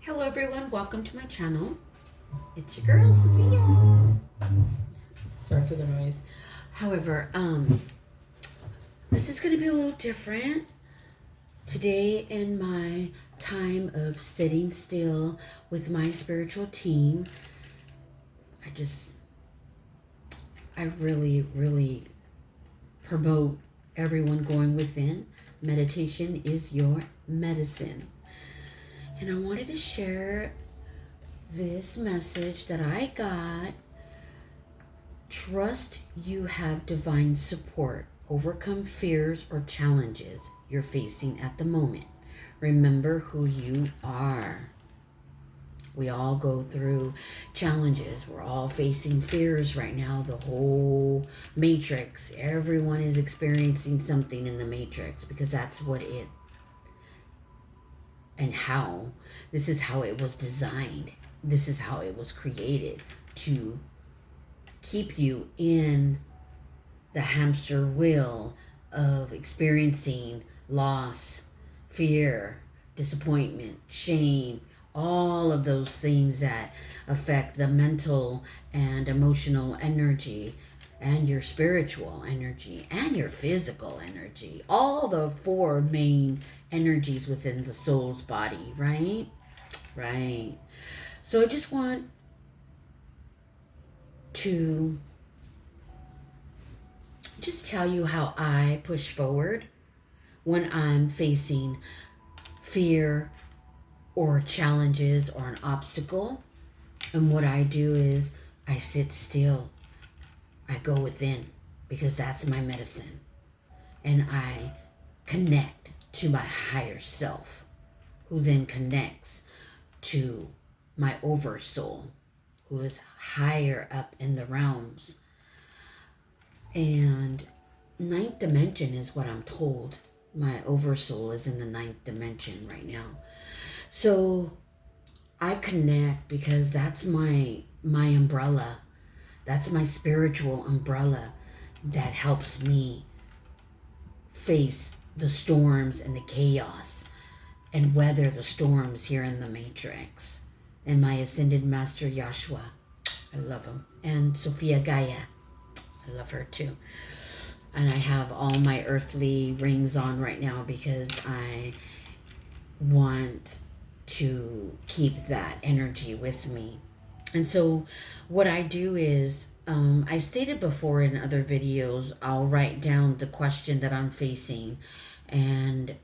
Hello everyone, welcome to my channel. It's your girl Sophia. Sorry for the noise. However, this is going to be a little different. Today in my time of sitting still with my spiritual team, I really promote everyone going within. Meditation is your medicine. And I wanted to share this message that I got. Trust you have divine support. Overcome fears or challenges you're facing at the moment. Remember who you are. We all go through challenges. We're all facing fears right now. The whole matrix. Everyone is experiencing something in the matrix because that's what it and how. This is how it was designed. This is how it was created to keep you in the hamster wheel of experiencing loss, fear, disappointment, shame, all of those things that affect the mental and emotional energy and your spiritual energy and your physical energy. All the four main energies within the soul's body, right? Right. So I just want to just tell you how I push forward when I'm facing fear or challenges or an obstacle. And what I do is I sit still. I go within because that's my medicine. And I connect to my higher self, who then connects to my oversoul, who is higher up in the realms. And ninth dimension is what I'm told. My oversoul is in the ninth dimension right now. So I connect because that's my umbrella. That's my spiritual umbrella that helps me face the storms and the chaos and weather the storms here in the matrix. And my ascended master Yahshua, I love him. And Sophia Gaia, I love her too. And I have all my earthly rings on right now because I want to keep that energy with me. And so what I do is, I stated before in other videos, I'll write down the question that I'm facing. And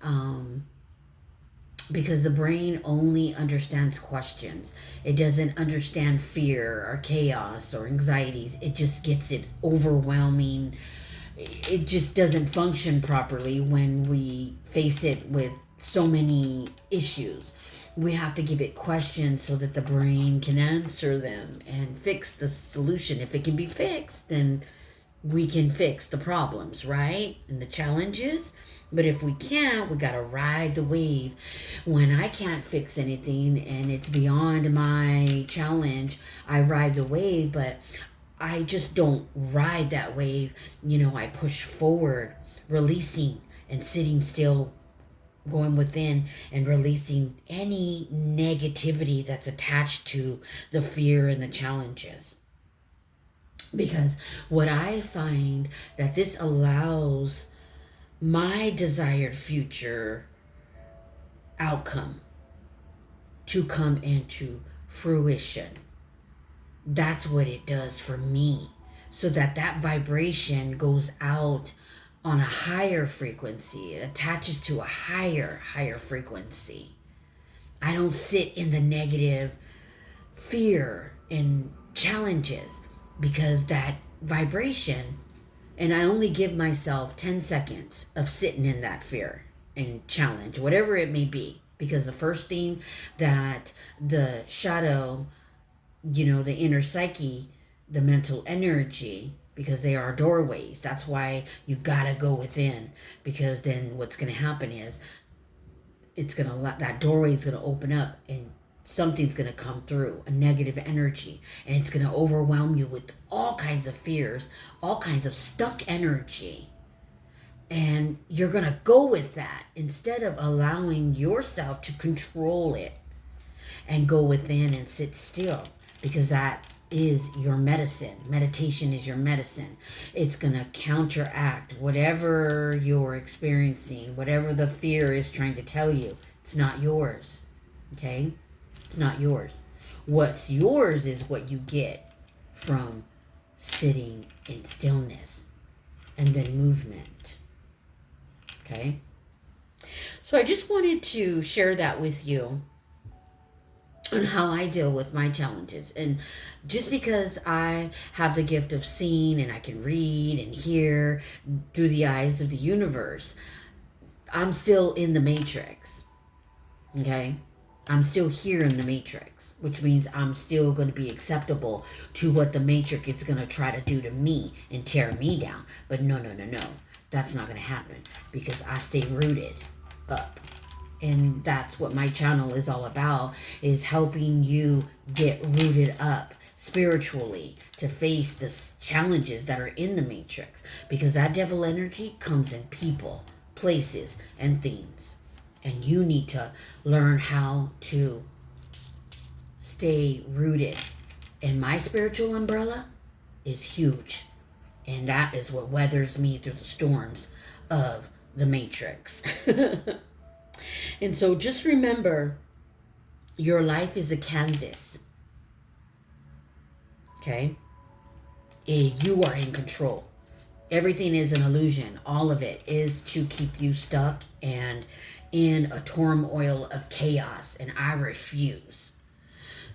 because the brain only understands questions. It doesn't understand fear or chaos or anxieties. It just gets it overwhelming. It just doesn't function properly when we face it with so many issues. We have to give it questions so that the brain can answer them and fix the solution. If it can be fixed, then we can fix the problems, right? And the challenges. But if we can't, we got to ride the wave. When I can't fix anything and it's beyond my challenge, I ride the wave, but I just don't ride that wave. I push forward, releasing and sitting still, going within and releasing any negativity that's attached to the fear and the challenges. Because what I find that this allows my desired future outcome to come into fruition. That's what it does for me. So that vibration goes out on a higher frequency. It attaches to a higher frequency. I don't sit in the negative fear and challenges because that vibration, and I only give myself 10 seconds of sitting in that fear and challenge, whatever it may be. Because the first thing that the shadow, the inner psyche, the mental energy, because they are doorways. That's why you gotta go within, because then what's gonna happen is that doorway is gonna open up and something's gonna come through, a negative energy, and it's gonna overwhelm you with all kinds of fears, all kinds of stuck energy. And you're gonna go with that instead of allowing yourself to control it. and go within and sit still, because that is your medicine. Meditation is your medicine. It's going to counteract whatever you're experiencing, whatever the fear is trying to tell you. It's not yours. Okay? It's not yours. What's yours is what you get from sitting in stillness and then movement. Okay? So I just wanted to share that with you on how I deal with my challenges. And just because I have the gift of seeing and I can read and hear through the eyes of the universe, I'm still in the matrix. Okay? I'm still here in the matrix, which means I'm still going to be acceptable to what the matrix is going to try to do to me and tear me down. But no. That's not going to happen, because I stay rooted up. And that's what my channel is all about, is helping you get rooted up spiritually to face the challenges that are in the matrix, because that devil energy comes in people, places, and things. And you need to learn how to stay rooted. And my spiritual umbrella is huge. And that is what weathers me through the storms of the matrix. And so just remember, your life is a canvas. Okay? You are in control. Everything is an illusion. All of it is to keep you stuck and in a turmoil of chaos. And I refuse.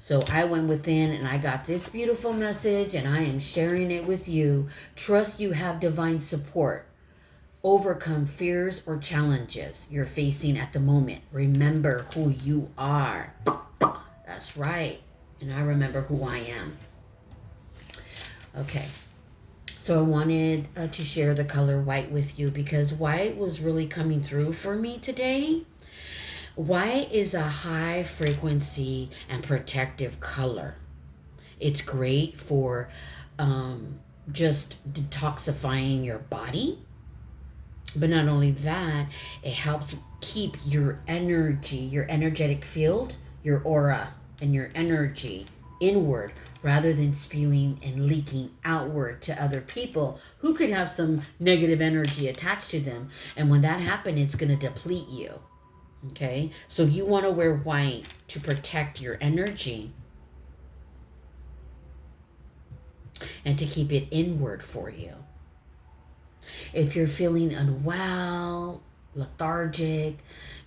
So I went within and I got this beautiful message, and I am sharing it with you. Trust you have divine support. Overcome fears or challenges you're facing at the moment. Remember who you are. That's right. And I remember who I am. Okay. So I wanted to share the color white with you, because white was really coming through for me today. White is a high frequency and protective color. It's great for just detoxifying your body. But not only that, it helps keep your energy, your energetic field, your aura, and your energy inward, rather than spewing and leaking outward to other people who could have some negative energy attached to them. And when that happens, it's going to deplete you. Okay? So you want to wear white to protect your energy and to keep it inward for you. If you're feeling unwell, lethargic,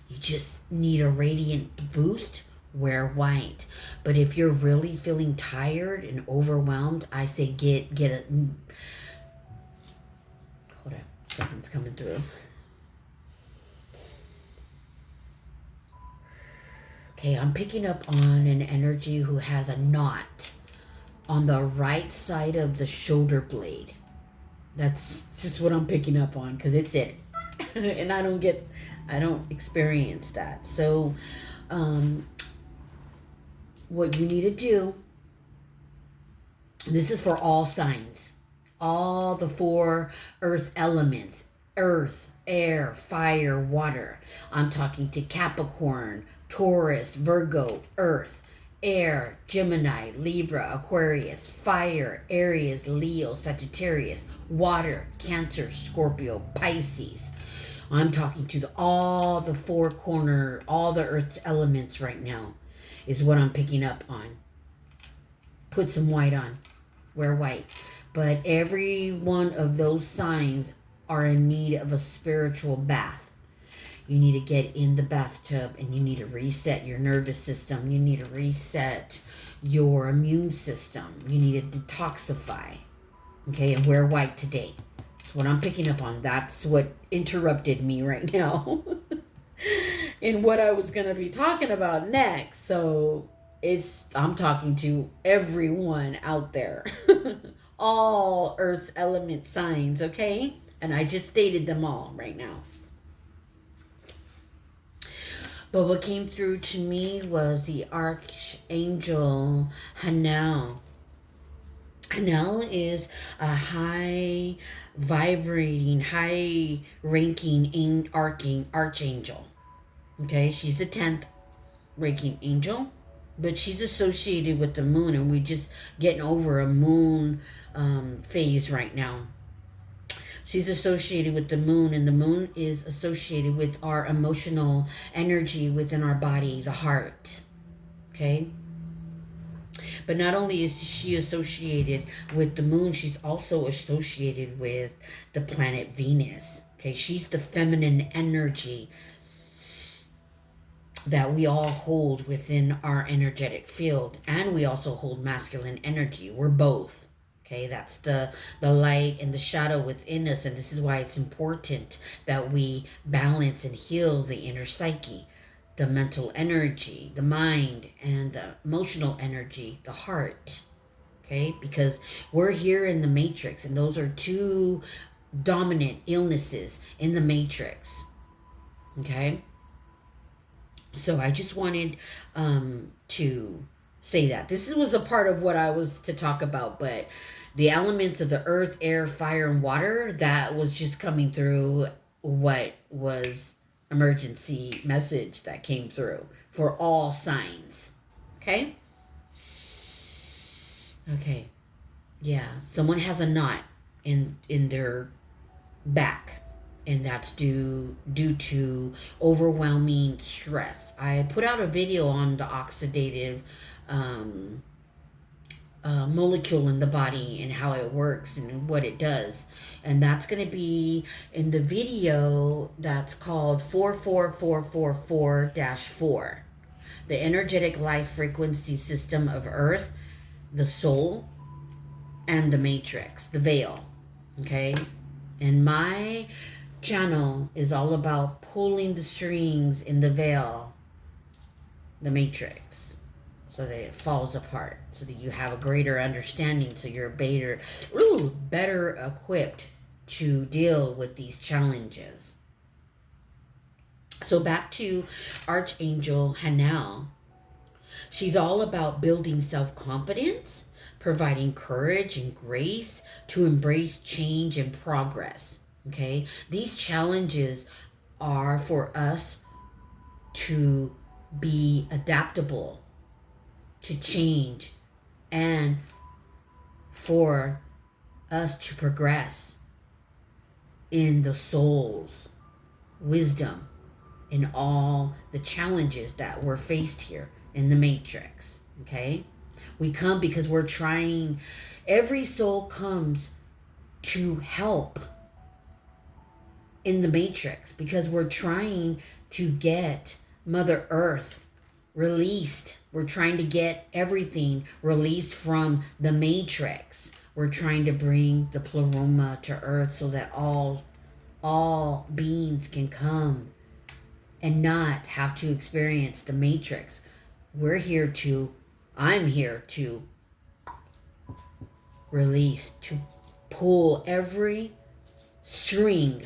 you just need a radiant boost, wear white. But if you're really feeling tired and overwhelmed, I say get a... Hold on, something's coming through. Okay, I'm picking up on an energy who has a knot on the right side of the shoulder blade. That's just what I'm picking up on, because it's it. And I don't experience that. So, what you need to do, and this is for all signs, all the 4 earth elements, earth, air, fire, water. I'm talking to Capricorn, Taurus, Virgo, earth, air, Gemini, Libra, Aquarius, fire, Aries, Leo, Sagittarius, water, Cancer, Scorpio, Pisces. I'm talking to all the 4 corner, all the earth's elements right now is what I'm picking up on. Put some white on. Wear white. But every one of those signs are in need of a spiritual bath. You need to get in the bathtub, and you need to reset your nervous system. You need to reset your immune system. You need to detoxify. Okay, and wear white today. That's what I'm picking up on. That's what interrupted me right now in what I was going to be talking about next. So I'm talking to everyone out there. All Earth's element signs, okay? And I just stated them all right now. But what came through to me was the Archangel Hanel. Hanel is a high vibrating, high ranking archangel. Okay, she's the 10th ranking angel. but she's associated with the moon, and we're just getting over a moon phase right now. She's associated with the moon, and the moon is associated with our emotional energy within our body, the heart. Okay? But not only is she associated with the moon, she's also associated with the planet Venus. Okay? She's the feminine energy that we all hold within our energetic field, and we also hold masculine energy. We're both. Okay, that's the light and the shadow within us, and this is why it's important that we balance and heal the inner psyche, the mental energy, the mind, and the emotional energy, the heart. Okay, because we're here in the matrix, and those are two dominant illnesses in the matrix. Okay, so I just wanted to say that this was a part of what I was to talk about, but the elements of the earth, air, fire, and water, that was just coming through what was emergency message that came through for all signs. Okay? Okay. Yeah. Someone has a knot in their back, and that's due to overwhelming stress. I put out a video on the oxidative molecule in the body and how it works and what it does, and that's going to be in the video that's called 44444-4, the energetic life frequency system of earth, the soul, and the matrix, the veil. Okay, and my channel is all about pulling the strings in the veil, the matrix, so that it falls apart, so that you have a greater understanding, so you're better equipped to deal with these challenges. So back to Archangel Hanel. She's all about building self-confidence, providing courage and grace to embrace change and progress. Okay? These challenges are for us to be adaptable, to change, and for us to progress in the soul's wisdom in all the challenges that we're faced here in the matrix. Okay? We come because we're trying. Every soul comes to help in the matrix because we're trying to get Mother Earth released. We're trying to get everything released from the matrix. We're trying to bring the pleroma to earth so that all beings can come and not have to experience the matrix. I'm here to release, to pull every string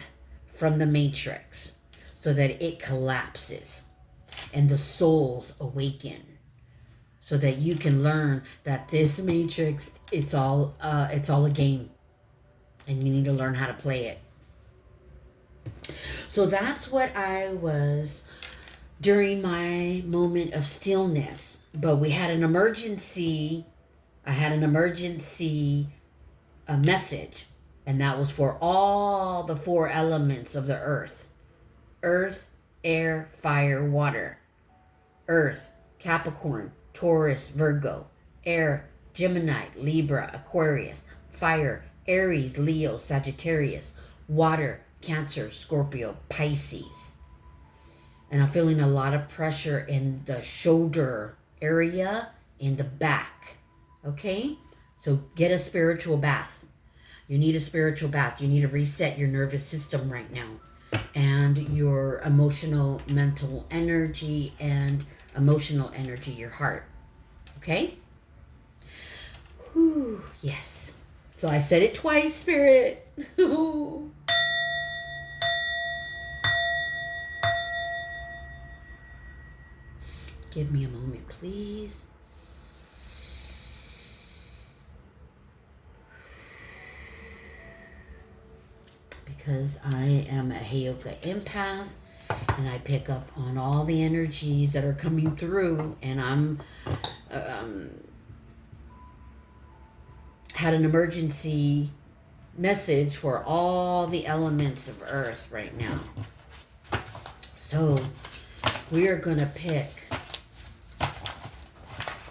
from the matrix so that it collapses and the souls awaken, so that you can learn that this matrix, it's all a game, and you need to learn how to play it. So that's what I was during my moment of stillness. But we had an emergency. I had an emergency message, and that was for all the four elements of the earth: earth, air, fire, water. Earth, Capricorn, Taurus, Virgo. Air, Gemini, Libra, Aquarius. Fire, Aries, Leo, Sagittarius. Water, Cancer, Scorpio, Pisces. And I'm feeling a lot of pressure in the shoulder area, in the back. Okay? So get a spiritual bath. You need a spiritual bath. You need to reset your nervous system right now, and your emotional, mental energy, and emotional energy, your heart. Okay? Whew, yes. So I said it twice, Spirit. Give me a moment, please. Because I am a Heyoka empath, And I pick up on all the energies that are coming through, and I'm had an emergency message for all the elements of earth right now. So we are going to pick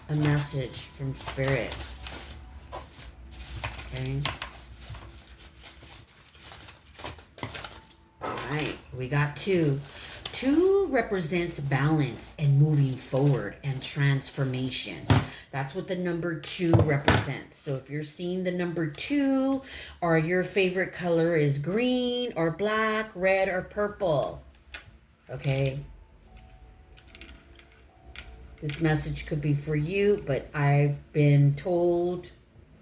a message from Spirit. Okay. All right. We got 2. 2 represents balance and moving forward and transformation. That's what the number 2 represents. So if you're seeing the number 2, or your favorite color is green or black, red or purple. Okay. This message could be for you, but I've been told,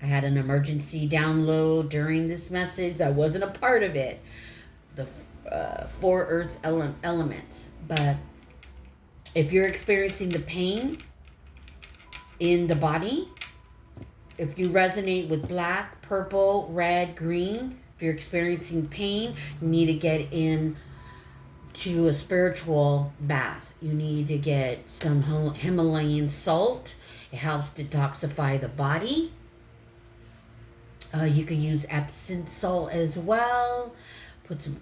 I had an emergency download during this message. I wasn't a part of it. The 4 earth elements. But if you're experiencing the pain in the body, if you resonate with black, purple, red, green, if you're experiencing pain, you need to get in to a spiritual bath. You need to get some Himalayan salt. It helps detoxify the body. You could use Epsom salt as well. Put some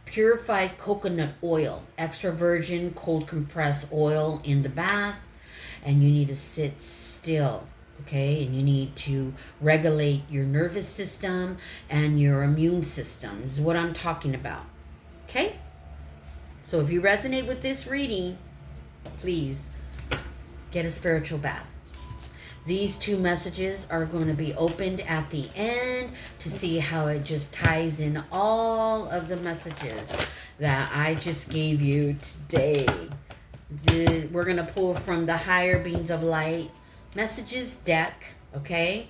purified coconut oil, extra virgin cold compressed oil in the bath. And you need to sit still. Okay, and you need to regulate your nervous system and your immune system. This is what I'm talking about. Okay? So if you resonate with this reading, please get a spiritual bath. These 2 messages are going to be opened at the end to see how it just ties in all of the messages that I just gave you today. We're going to pull from the Higher Beings of Light Messages deck, okay?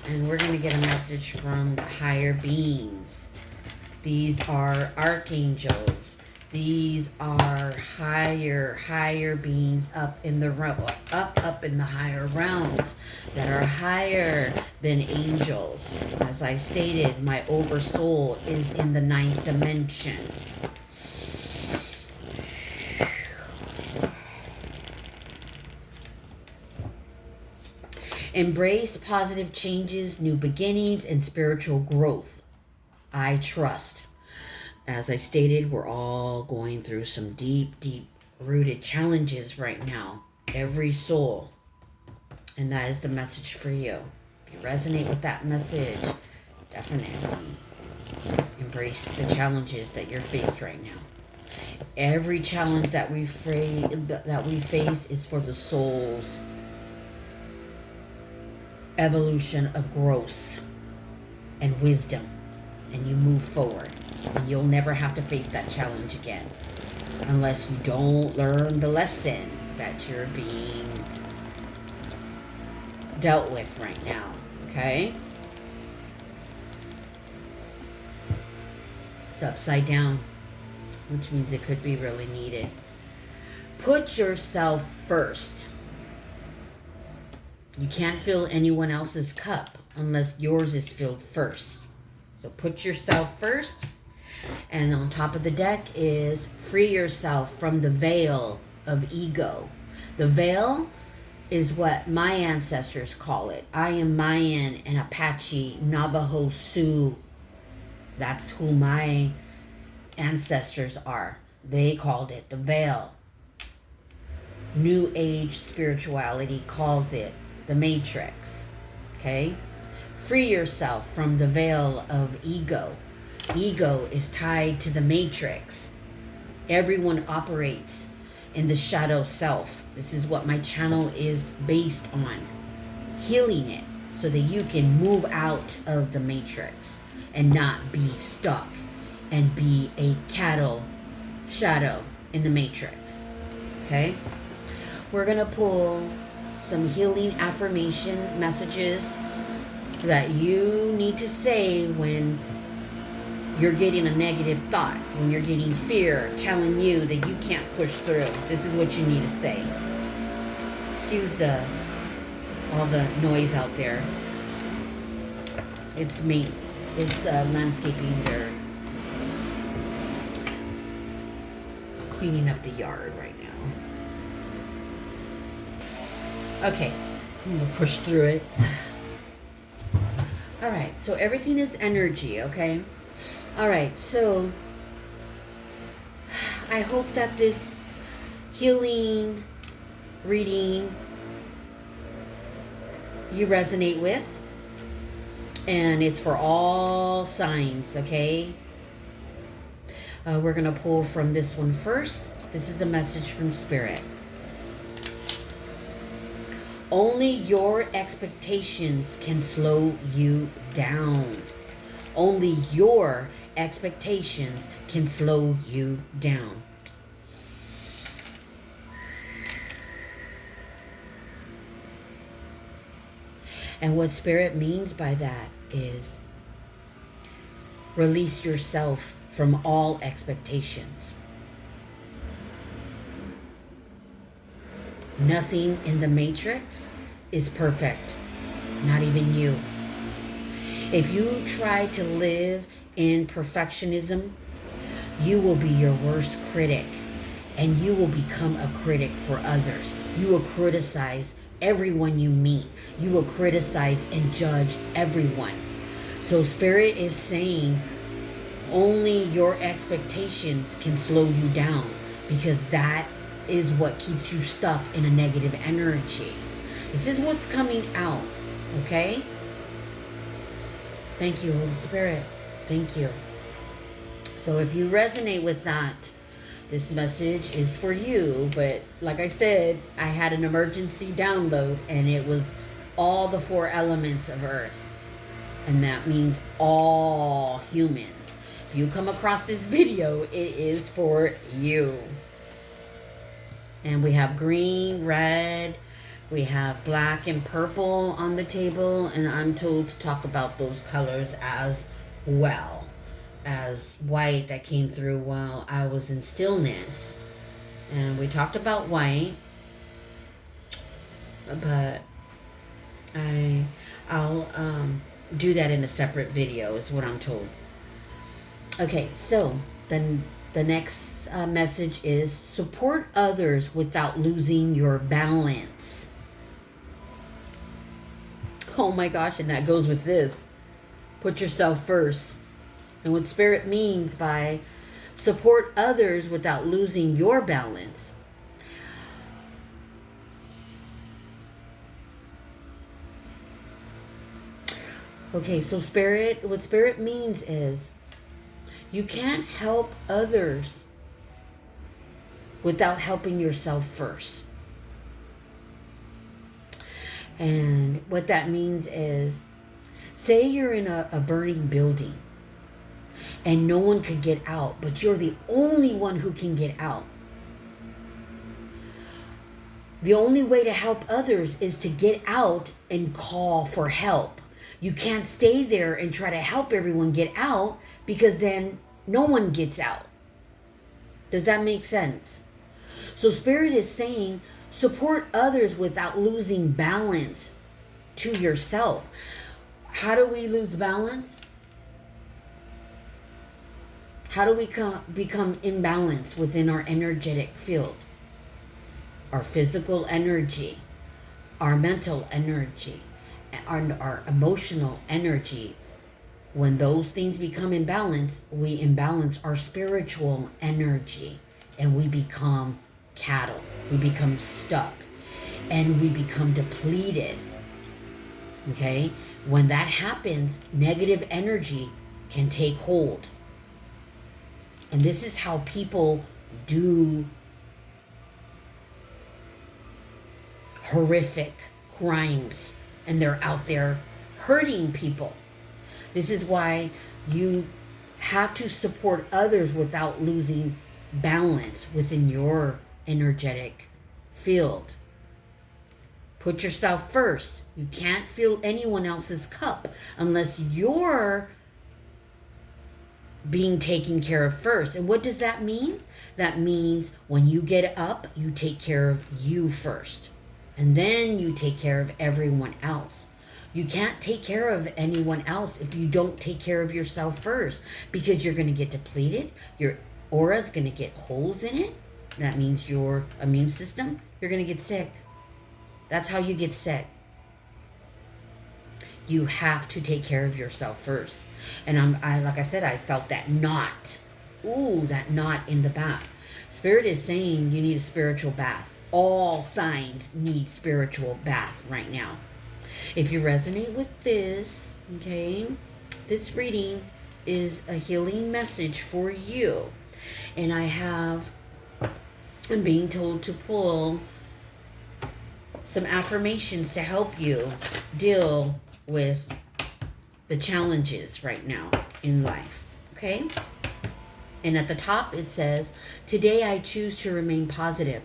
And we're going to get a message from the Higher Beings. These are archangels. These are higher beings up in the higher realms that are higher than angels. As I stated, my oversoul is in the 9th dimension. Embrace positive changes, new beginnings, and spiritual growth. I trust. As I stated, we're all going through some deep, deep-rooted challenges right now. Every soul. And that is the message for you. If you resonate with that message, definitely embrace the challenges that you're faced right now. Every challenge that we face is for the soul's evolution of growth and wisdom. And you move forward. And you'll never have to face that challenge again. Unless you don't learn the lesson that you're being dealt with right now. Okay? It's upside down. Which means it could be really needed. Put yourself first. You can't fill anyone else's cup unless yours is filled first. So put yourself first. And on top of the deck is free yourself from the veil of ego. The veil is what my ancestors call it. I am Mayan and Apache, Navajo, Sioux. That's who my ancestors are. They called it the veil. New Age spirituality calls it the matrix. Okay? Free yourself from the veil of ego. Ego is tied to the matrix. Everyone operates in the shadow self. This is what my channel is based on. Healing it so that you can move out of the matrix and not be stuck and be a cattle shadow in the matrix. Okay? We're going to pull some healing affirmation messages that you need to say when you're getting a negative thought, when you're getting fear telling you that you can't push through. This is what you need to say. Excuse all the noise out there. It's me. It's landscaping there. cleaning up the yard right now. Okay, I'm gonna push through it. All right, so everything is energy, okay? All right, so I hope that this healing reading you resonate with, and it's for all signs, okay? We're gonna pull from this one first. This is a message from Spirit. Only your expectations can slow you down. Only your expectations can slow you down. And what Spirit means by that is release yourself from all expectations. Nothing in the matrix is perfect, not even you. If you try to live in perfectionism, you will be your worst critic, and you will become a critic for others. You will criticize everyone you meet. You will criticize and judge everyone. So Spirit is saying only your expectations can slow you down, because that is what keeps you stuck in a negative energy. This is what's coming out, okay? Thank you, Holy Spirit. Thank you. So if you resonate with that, this message is for you. But like I said, I had an emergency download, and it was all the 4 elements of Earth. And that means all humans. If you come across this video, it is for you. And we have green, red, we have black and purple on the table, and I'm told to talk about those colors as well as white that came through while I was in stillness. And we talked about white, but I'll do that in a separate video is what I'm told. Okay, so then the next message is support others without losing your balance. Oh my gosh, and that goes with this. Put yourself first. And what Spirit means by support others without losing your balance. Okay, so what Spirit means is you can't help others without helping yourself first. And what that means is, say you're in a burning building and no one could get out, but you're the only one who can get out. The only way to help others is to get out and call for help. You can't stay there and try to help everyone get out, because then no one gets out. Does that make sense? So Spirit is saying support others without losing balance to yourself. How do we lose balance? How do we become imbalanced within our energetic field? Our physical energy, our mental energy, our emotional energy. When those things become imbalanced, we imbalance our spiritual energy, and we become cattle. We become stuck, and we become depleted. Okay? When that happens, negative energy can take hold. And this is how people do horrific crimes, and they're out there hurting people. This is why you have to support others without losing balance within your energetic field. Put yourself first. You can't fill anyone else's cup unless you're being taken care of first. And what does that mean? That means when you get up, you take care of you first. And then you take care of everyone else. You can't take care of anyone else if you don't take care of yourself first, because you're going to get depleted. Your aura's going to get holes in it. That means your immune system, you're going to get sick. That's how you get sick. You have to take care of yourself first. And I like I said, I felt that knot. Ooh, that knot in the back. Spirit is saying you need a spiritual bath. All signs need spiritual bath right now. If you resonate with this, okay, this reading is a healing message for you. And I'm being told to pull some affirmations to help you deal with the challenges right now in life, okay? And at the top it says, today I choose to remain positive.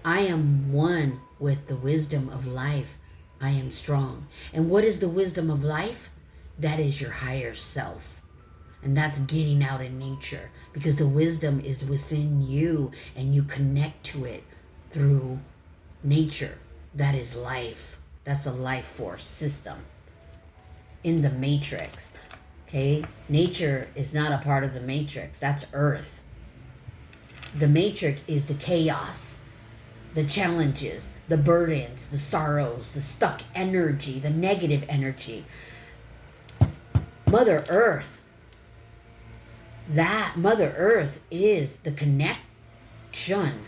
I am one with the wisdom of life. I am strong. And what is the wisdom of life? That is your higher self. And that's getting out in nature, because the wisdom is within you and you connect to it through nature. That is life. That's a life force system in the matrix. Okay? Nature is not a part of the matrix. That's Earth. The matrix is the chaos, the challenges, the burdens, the sorrows, the stuck energy, the negative energy. Mother Earth. That Mother Earth is the connection,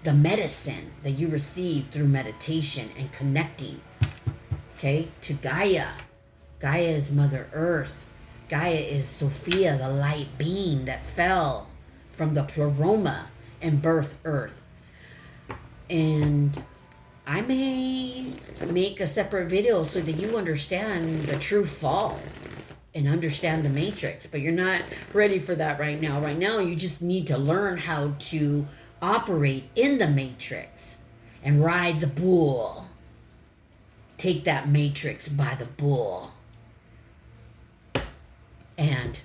the medicine that you receive through meditation and connecting, okay, to Gaia. Gaia is Mother Earth. Gaia is Sophia, the light being that fell from the pleroma and birthed Earth. And I may make a separate video so that you understand the true fall and understand the matrix, but you're not ready for that right now. Right now, you just need to learn how to operate in the matrix and ride the bull. Take that matrix by the bull and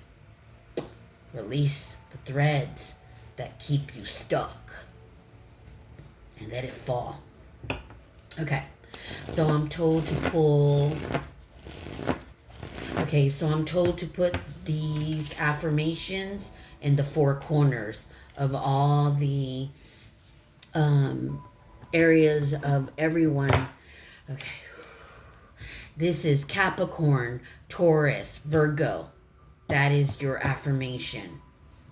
release the threads that keep you stuck and let it fall. Okay, so I'm told to pull. Okay, so I'm told to put these affirmations in the four corners of all the areas of everyone. Okay. This is Capricorn, Taurus, Virgo. That is your affirmation.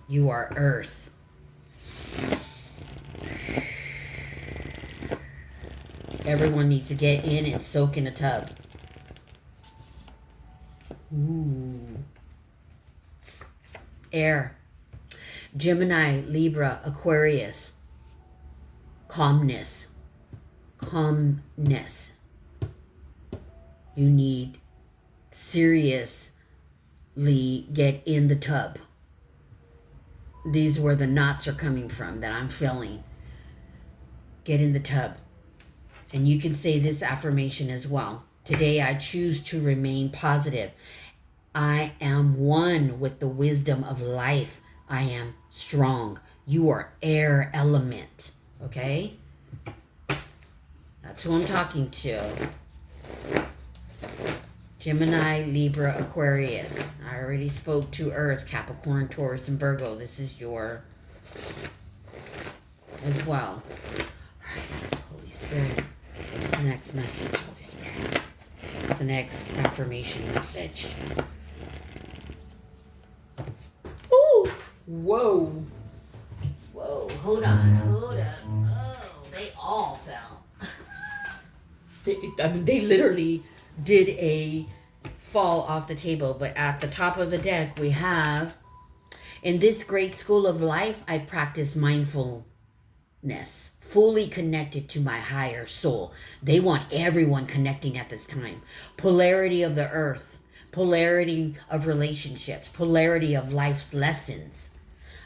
You are Earth. Everyone needs to get in and soak in a tub. Ooh. Air. Gemini, Libra, Aquarius. Calmness. Calmness. You need seriously get in the tub. These where the knots are coming from that I'm feeling. Get in the tub. And you can say this affirmation as well. Today I choose to remain positive. I am one with the wisdom of life. I am strong. You are air element. Okay? That's who I'm talking to. Gemini, Libra, Aquarius. I already spoke to Earth, Capricorn, Taurus, and Virgo. This is your as well. All right, Holy Spirit. What's the next message, Holy Spirit? What's the next affirmation message? Ooh! Whoa! Whoa, hold on, hold up. Oh, they all fell. They literally did a fall off the table, but at the top of the deck we have, in this great school of life, I practice mindfulness, fully connected to my higher soul. They want everyone connecting at this time. Polarity of the earth, polarity of relationships, polarity of life's lessons.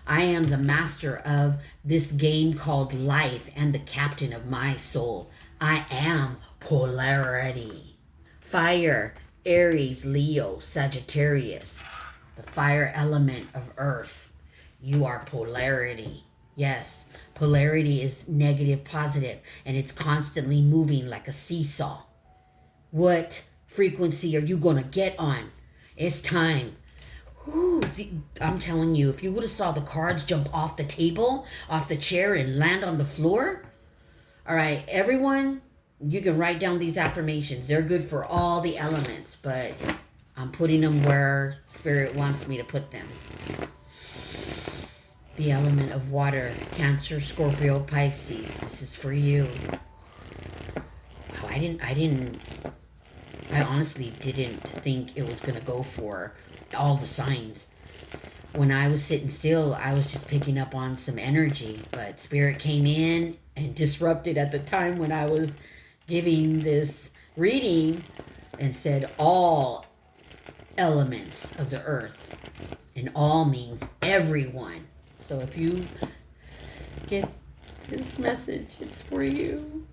I am the master of this game called life and the captain of my soul. I am polarity. Fire, Aries, Leo, Sagittarius. The fire element of earth. You are polarity. Yes, polarity is negative, positive, and it's constantly moving like a seesaw. What frequency are you going to get on? It's time. I'm telling you, if you would have saw the cards jump off the table, off the chair, and land on the floor. All right, everyone, you can write down these affirmations. They're good for all the elements, but I'm putting them where Spirit wants me to put them. The element of water, Cancer, Scorpio, Pisces. This is for you. Oh, I honestly didn't think it was going to go for all the signs. When I was sitting still, I was just picking up on some energy, but Spirit came in and disrupted at the time when I was giving this reading and said all elements of the earth. And all means everyone. So if you get this message, it's for you.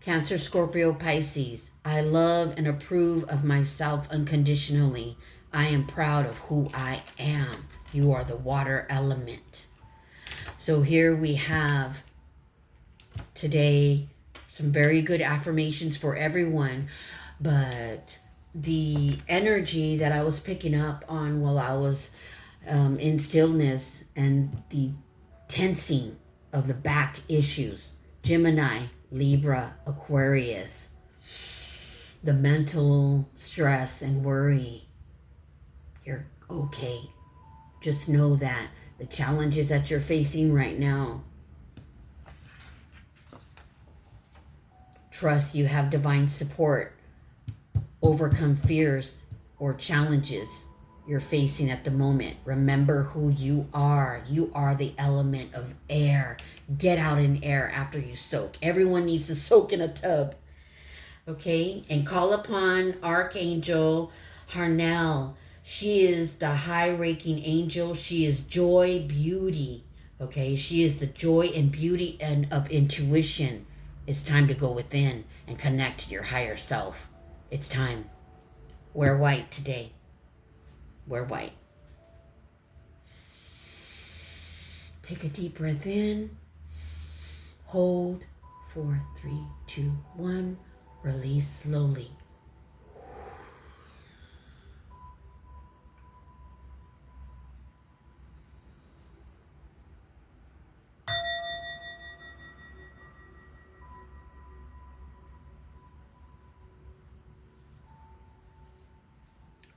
Cancer, Scorpio, Pisces. I love and approve of myself unconditionally. I am proud of who I am. You are the water element. So here we have today some very good affirmations for everyone. But the energy that I was picking up on while I was in stillness and the tensing of the back issues. Gemini, Libra, Aquarius, the mental stress and worry. You're okay. Just know that the challenges that you're facing right now, trust you have divine support. Overcome fears or challenges you're facing at the moment. Remember who you are. You are the element of air. Get out in air after you soak. Everyone needs to soak in a tub. Okay? And call upon Archangel Harnell. She is the high-ranking angel. She is joy, beauty. Okay? She is the joy and beauty and of intuition. It's time to go within and connect to your higher self. It's time. Wear white today. Wear white. Take a deep breath in. Hold. 4, 3, 2, 1. Release slowly.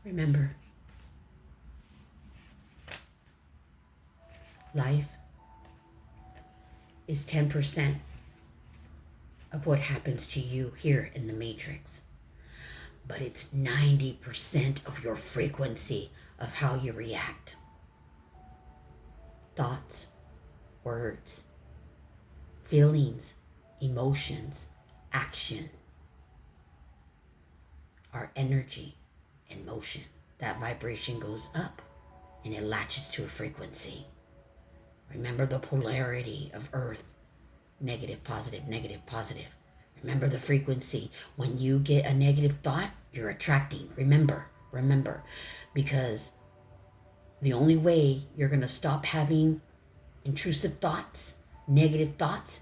Remember, life is 10% of what happens to you here in the matrix. But it's 90% of your frequency of how you react. Thoughts, words, feelings, emotions, action, our energy and motion. That vibration goes up and it latches to a frequency. Remember the polarity of Earth. Negative, positive, negative, positive. Remember the frequency. When you get a negative thought, you're attracting. Remember. Because the only way you're going to stop having intrusive thoughts, negative thoughts,